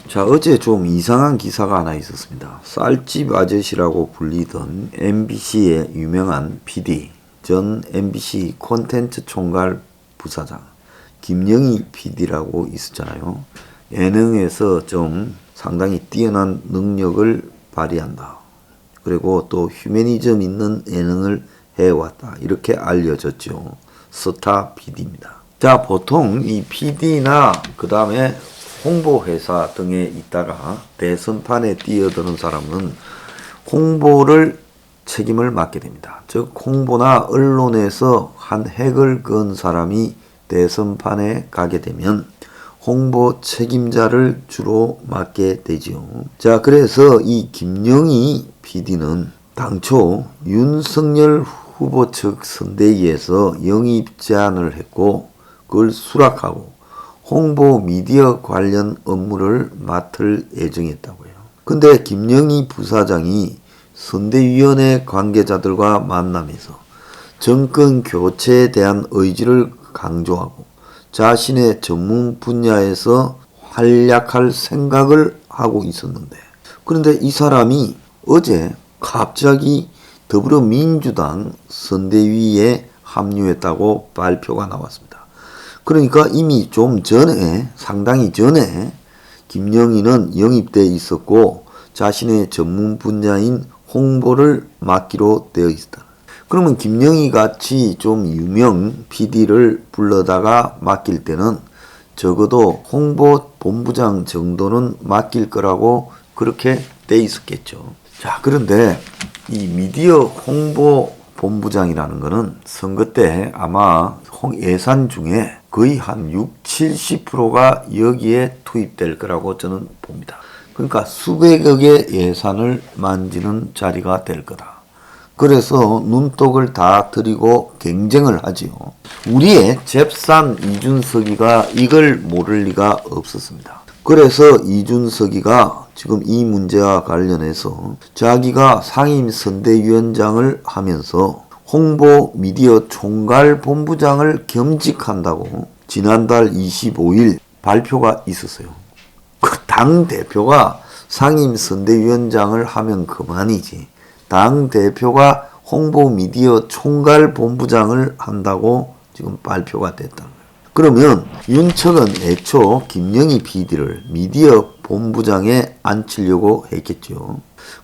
자, 어제 좀 이상한 기사가 하나 있었습니다. 쌀집 아저씨라고 불리던 MBC의 유명한 PD, 전 MBC 콘텐츠 총괄 부사장 김영희 PD라고 있었잖아요. 예능에서 좀 상당히 뛰어난 능력을 발휘한다. 그리고 또 휴머니즘 있는 예능을 해왔다. 이렇게 알려졌죠. 스타 PD입니다. 자, 보통 이 PD나 그 다음에 홍보회사 등에 있다가 대선판에 뛰어드는 사람은 홍보를 책임을 맡게 됩니다. 즉 홍보나 언론에서 한 획을 그은 사람이 대선판에 가게 되면 홍보 책임자를 주로 맡게 되지요. 자, 그래서 이 김영희 PD는 당초 윤석열 후보 측 선대위에서 영입 제안을 했고 그걸 수락하고 홍보 미디어 관련 업무를 맡을 예정이었다고요. 근데 김영희 부사장이 선대위원회 관계자들과 만나면서 정권 교체에 대한 의지를 강조하고 자신의 전문 분야에서 활약할 생각을 하고 있었는데, 그런데 이 사람이 어제 갑자기 더불어민주당 선대위에 합류했다고 발표가 나왔습니다. 그러니까 이미 좀 전에, 상당히 전에 김영희는 영입돼 있었고 자신의 전문 분야인 홍보를 맡기로 되어 있다. 그러면 김영희 같이 좀 유명 PD를 불러다가 맡길 때는 적어도 홍보 본부장 정도는 맡길 거라고 그렇게 돼 있었겠죠. 자, 그런데 이 미디어 홍보 본부장이라는 거는 선거 때 아마 예산 중에 거의 한 60~70%가 여기에 투입될 거라고 저는 봅니다. 그러니까 수백억의 예산을 만지는 자리가 될 거다. 그래서 눈독을 다 들이고 경쟁을 하지요. 우리의 잽산 이준석이가 이걸 모를 리가 없었습니다. 그래서 이준석이가 지금 이 문제와 관련해서 자기가 상임선대위원장을 하면서 홍보 미디어 총괄 본부장을 겸직한다고 지난달 25일 발표가 있었어요. 그 당대표가 상임선대위원장을 하면 그만이지. 당대표가 홍보 미디어 총괄 본부장을 한다고 지금 발표가 됐다는 거예요. 그러면 윤석은 애초 김영희 PD를 미디어 본부장에 앉히려고 했겠죠.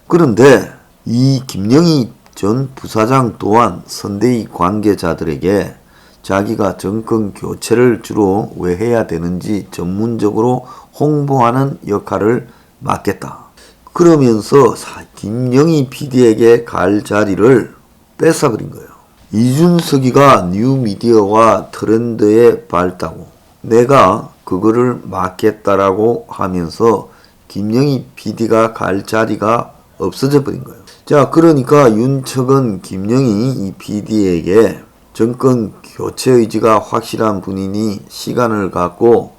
그런데 이 김영희 전 부사장 또한 선대위 관계자들에게 자기가 정권 교체를 주로 왜 해야 되는지 전문적으로 홍보하는 역할을 맡겠다. 그러면서 김영희 PD에게 갈 자리를 뺏어버린 거예요. 이준석이가 뉴미디어와 트렌드에 밝다고 내가 그거를 맡겠다라고 하면서 김영희 PD가 갈 자리가 없어져 버린 거예요. 자, 그러니까 윤석은 김영희 이 PD에게 정권 교체 의지가 확실한 분이니 시간을 갖고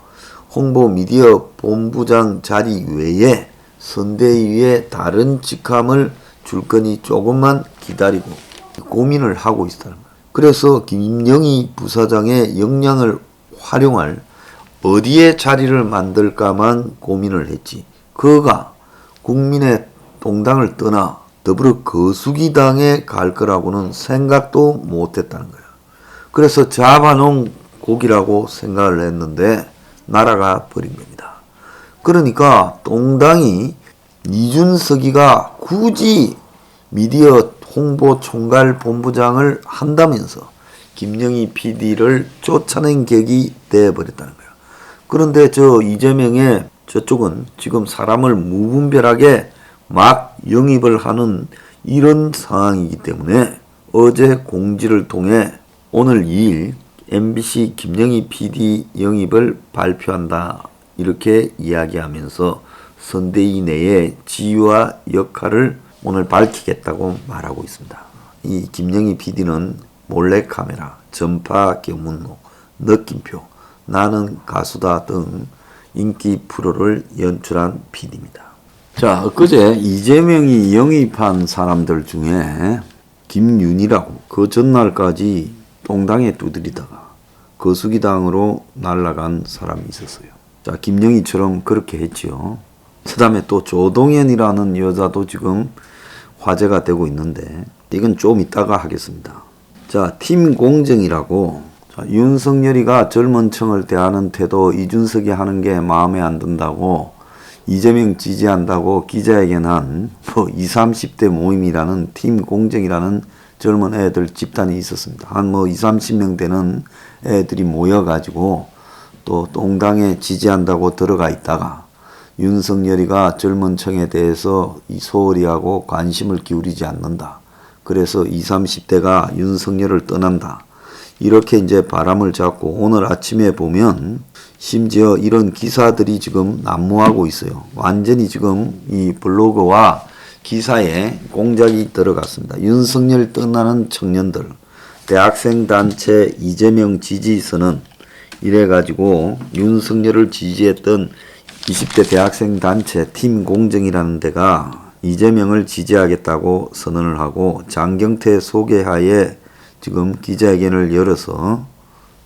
홍보 미디어 본부장 자리 외에 선대위에 다른 직함을 줄 거니 조금만 기다리고 고민을 하고 있다는 거예요. 그래서 김영희 부사장의 역량을 활용할 어디에 자리를 만들까만 고민을 했지. 그가 국민의 동당을 떠나 더불어 거수기당에 갈 거라고는 생각도 못했다는 거예요. 그래서 잡아놓은 고기라고 생각을 했는데 날아가 버린 겁니다. 그러니까 동당이 이준석이가 굳이 미디어 홍보 총괄 본부장을 한다면서 김영희 PD를 쫓아낸 격이 되어버렸다는 거예요. 그런데 저 이재명의 저쪽은 지금 사람을 무분별하게 막 영입을 하는 이런 상황이기 때문에 어제 공지를 통해 오늘 2일 MBC 김영희 PD 영입을 발표한다. 이렇게 이야기하면서 선대위 내의 지위와 역할을 오늘 밝히겠다고 말하고 있습니다. 이 김영희 PD는 몰래카메라, 전파 견문로, 느낌표, 나는 가수다 등 인기 프로를 연출한 PD입니다. 자, 엊그제 이재명이 영입한 사람들 중에 김윤이라고 그 전날까지 동당에 두드리다가 거수기당으로 날아간 사람이 있었어요. 자, 김영희처럼 그렇게 했지요. 그 다음에 또 조동현이라는 여자도 지금 화제가 되고 있는데 이건 좀 이따가 하겠습니다. 자, 팀 공정이라고, 자, 윤석열이가 젊은 층을 대하는 태도 이준석이 하는 게 마음에 안 든다고 이재명 지지한다고 기자회견한 20, 30대 모임이라는 팀 공정이라는 젊은 애들 집단이 있었습니다. 한 20, 30명 되는 애들이 모여가지고 또 똥당에 지지한다고 들어가 있다가 윤석열이가 젊은 층에 대해서 소홀히 하고 관심을 기울이지 않는다. 그래서 20, 30대가 윤석열을 떠난다. 이렇게 이제 바람을 잡고 오늘 아침에 보면 심지어 이런 기사들이 지금 난무하고 있어요. 완전히 지금 이 블로그와 기사에 공작이 들어갔습니다. 윤석열 떠나는 청년들, 대학생 단체 이재명 지지선언, 이래가지고 윤석열을 지지했던 20대 대학생 단체 팀 공정이라는 데가 이재명을 지지하겠다고 선언을 하고 장경태 소개하에 지금 기자회견을 열어서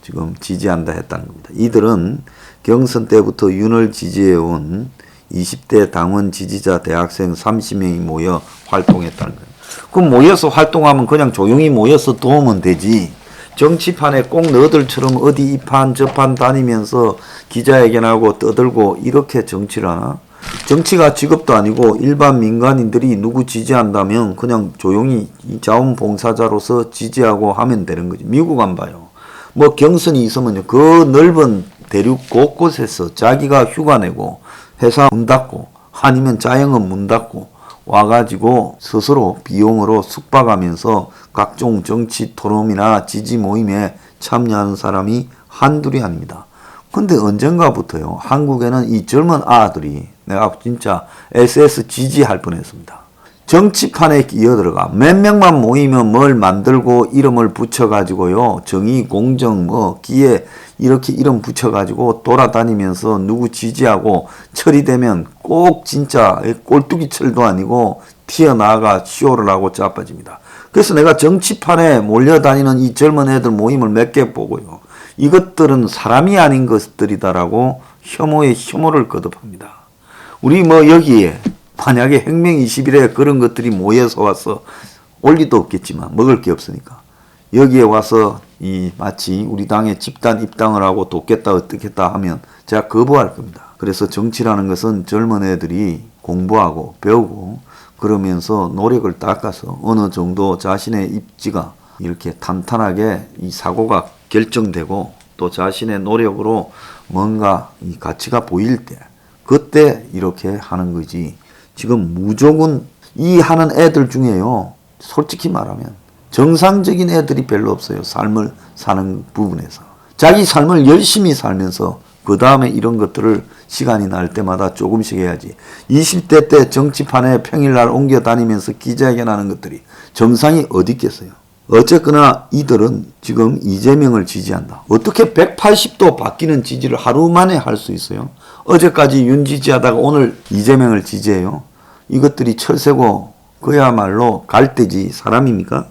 지금 지지한다 했다는 겁니다. 이들은 경선 때부터 윤을 지지해온 20대 당원 지지자 대학생 30명이 모여 활동했다는 거예요. 그럼 모여서 활동하면 그냥 조용히 모여서 도우면 되지. 정치판에 꼭 너희들처럼 어디 이 판 저 판 다니면서 기자회견하고 떠들고 이렇게 정치를 하나? 정치가 직업도 아니고 일반 민간인들이 누구 지지한다면 그냥 조용히 자원봉사자로서 지지하고 하면 되는 거지. 미국 안 봐요. 뭐 경선이 있으면요, 그 넓은 대륙 곳곳에서 자기가 휴가 내고 회사 문 닫고 아니면 자영업 문 닫고 와가지고 스스로 비용으로 숙박하면서 각종 정치 토론이나 지지 모임에 참여하는 사람이 한둘이 아닙니다. 근데 언젠가부터요, 한국에는 이 젊은 아들이 내가 진짜 SS 지지할 뻔했습니다. 정치판에 끼어들어가 몇 명만 모이면 뭘 만들고 이름을 붙여가지고요, 정의, 공정, 기회 이렇게 이름 붙여가지고 돌아다니면서 누구 지지하고 처리되면 꼭 진짜 꼴뚜기철도 아니고 튀어나가 쇼를 하고 자빠집니다. 그래서 내가 정치판에 몰려다니는 이 젊은 애들 모임을 몇 개 보고요, 이것들은 사람이 아닌 것들이다라고 혐오에 혐오를 거듭합니다. 우리 여기에 만약에 혁명 20일에 그런 것들이 모여서 와서 올 리도 없겠지만 먹을 게 없으니까 여기에 와서 마치 우리 당에 집단 입당을 하고 돕겠다 어떻겠다 하면 제가 거부할 겁니다. 그래서 정치라는 것은 젊은 애들이 공부하고 배우고 그러면서 노력을 닦아서 어느 정도 자신의 입지가 이렇게 탄탄하게 이 사고가 결정되고 또 자신의 노력으로 뭔가 이 가치가 보일 때 그때 이렇게 하는 거지. 지금 무조건 이 하는 애들 중에요, 솔직히 말하면 정상적인 애들이 별로 없어요. 삶을 사는 부분에서 자기 삶을 열심히 살면서 그 다음에 이런 것들을 시간이 날 때마다 조금씩 해야지. 20대 때 정치판에 평일날 옮겨 다니면서 기자회견하는 것들이 정상이 어디 있겠어요. 어쨌거나 이들은 지금 이재명을 지지한다. 어떻게 180도 바뀌는 지지를 하루 만에 할 수 있어요? 어제까지 윤 지지하다가 오늘 이재명을 지지해요. 이것들이 철새고 그야말로 갈대지 사람입니까?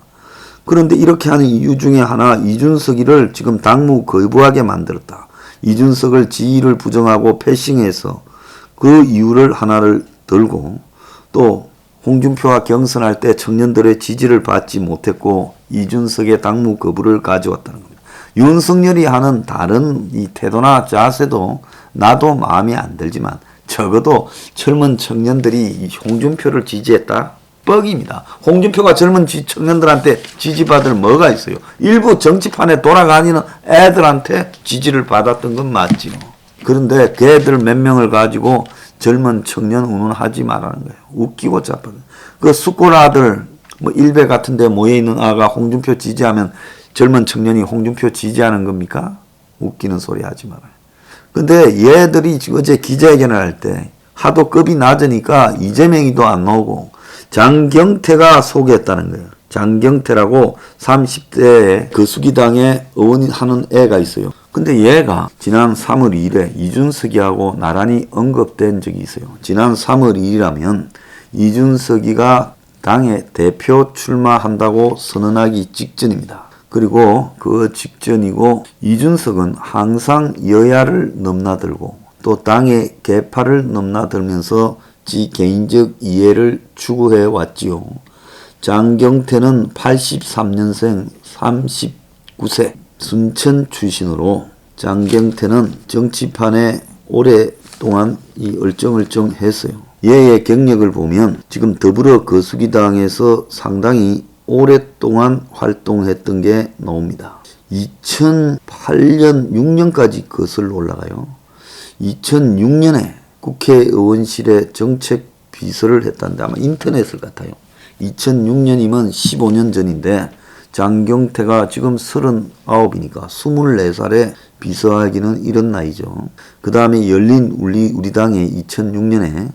그런데 이렇게 하는 이유 중에 하나, 이준석이를 지금 당무 거부하게 만들었다. 이준석을 지위를 부정하고 패싱해서 그 이유를 하나를 들고 또 홍준표와 경선할 때 청년들의 지지를 받지 못했고 이준석의 당무 거부를 가져왔다는 겁니다. 윤석열이 하는 다른 이 태도나 자세도 나도 마음에 안 들지만 적어도 젊은 청년들이 홍준표를 지지했다? 뻑입니다. 홍준표가 젊은 청년들한테 지지받을 뭐가 있어요? 일부 정치판에 돌아다니는 애들한테 지지를 받았던 건 맞지 뭐. 그런데 걔들 몇 명을 가지고 젊은 청년 운운하지 말라는 거예요. 웃기고 자빠져. 그 숙골 아들 일베 같은 데 모여있는 아가 홍준표 지지하면 젊은 청년이 홍준표 지지하는 겁니까? 웃기는 소리 하지 말아요. 근데 얘들이 어제 기자회견을 할 때 하도 급이 낮으니까 이재명이도 안 나오고 장경태가 소개했다는 거예요. 장경태라고 30대의 그 수기당에 의원하는 애가 있어요. 근데 얘가 지난 3월 2일에 이준석이하고 나란히 언급된 적이 있어요. 지난 3월 2일이라면 이준석이가 당의 대표 출마한다고 선언하기 직전입니다. 그리고 그 직전이고 이준석은 항상 여야를 넘나들고 또 당의 계파를 넘나들면서 지 개인적 이해를 추구해 왔지요. 장경태는 83년생 39세 순천 출신으로 장경태는 정치판에 오랫동안 얼쩡얼쩡했어요. 얘의 경력을 보면 지금 더불어 거수기당에서 상당히 오랫동안 활동했던 게 나옵니다. 2008년, 6년까지 거슬러 올라가요. 2006년에 국회의원실에 정책비서를 했다는데 아마 인터넷을 같아요. 2006년이면 15년 전인데 장경태가 지금 39이니까 24살에 비서하기는 이런 나이죠. 그 다음에 열린 우리당에 2006년에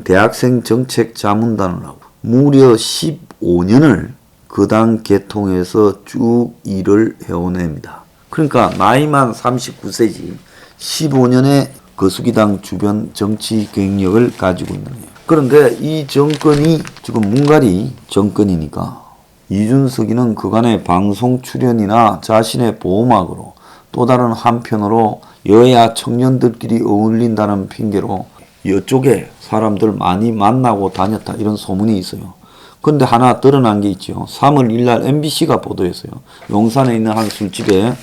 대학생 정책 자문단을 하고 무려 15년을 그 당 개통해서 쭉 일을 해온 애입니다. 그러니까 나이만 39세지 15년의 거수기당 주변 정치 경력을 가지고 있는 거예요. 그런데 이 정권이 지금 문갈이 정권이니까 이준석이는 그간의 방송 출연이나 자신의 보호막으로 또 다른 한편으로 여야 청년들끼리 어울린다는 핑계로 이쪽에 사람들 많이 만나고 다녔다 이런 소문이 있어요. 근데 하나 드러난 게 있죠. 3월 1일 MBC가 보도했어요. 용산에 있는 한 술집에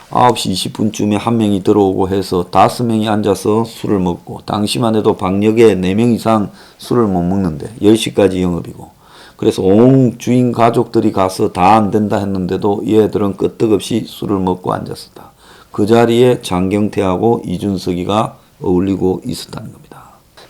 9시 20분쯤에 한 명이 들어오고 해서 5명이 앉아서 술을 먹고 당시만 해도 방역에 4명 이상 술을 못 먹는데 10시까지 영업이고 그래서 온 주인 가족들이 가서 다 안 된다 했는데도 얘들은 끄떡없이 술을 먹고 앉았었다. 그 자리에 장경태하고 이준석이가 어울리고 있었다는 겁니다.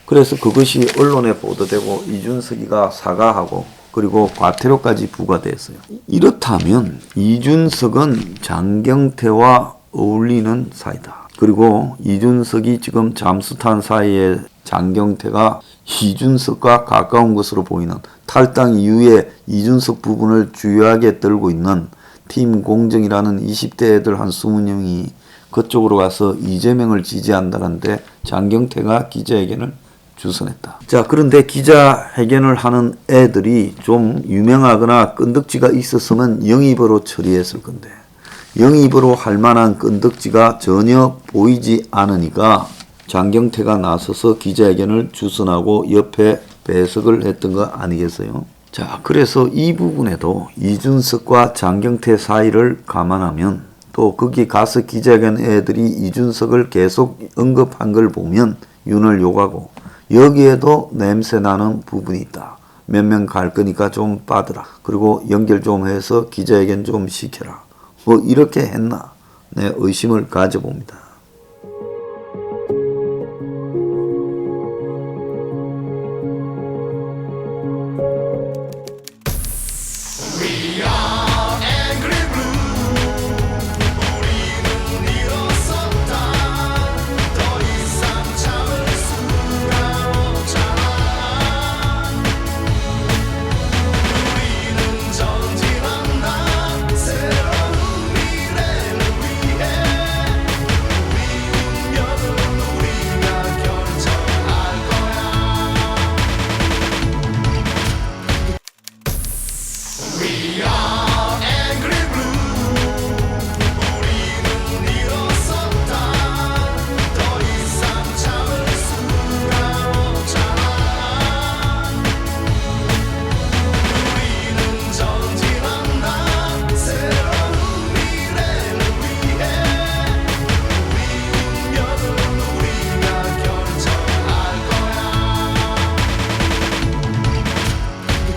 그래서 그것이 언론에 보도되고 이준석이가 사과하고 그리고 과태료까지 부과됐어요. 이렇다면 이준석은 장경태와 어울리는 사이다. 그리고 이준석이 지금 잠수탄 사이에 장경태가 이준석과 가까운 것으로 보이는 탈당 이후에 이준석 부분을 주요하게 들고 있는 팀 공정이라는 20대 애들 한 20명이 그쪽으로 가서 이재명을 지지한다는데 장경태가 기자회견을 주선했다. 자, 그런데 기자회견을 하는 애들이 좀 유명하거나 끈덕지가 있었으면 영입으로 처리했을 건데 영입으로 할 만한 끈덕지가 전혀 보이지 않으니까 장경태가 나서서 기자회견을 주선하고 옆에 배석을 했던 거 아니겠어요? 자, 그래서 이 부분에도 이준석과 장경태 사이를 감안하면 또 거기 가서 기자회견 애들이 이준석을 계속 언급한 걸 보면 윤을 욕하고 여기에도 냄새나는 부분이 있다. 몇 명 갈 거니까 좀 빠더라. 그리고 연결 좀 해서 기자회견 좀 시켜라. 뭐 이렇게 했나? 네, 의심을 가져봅니다.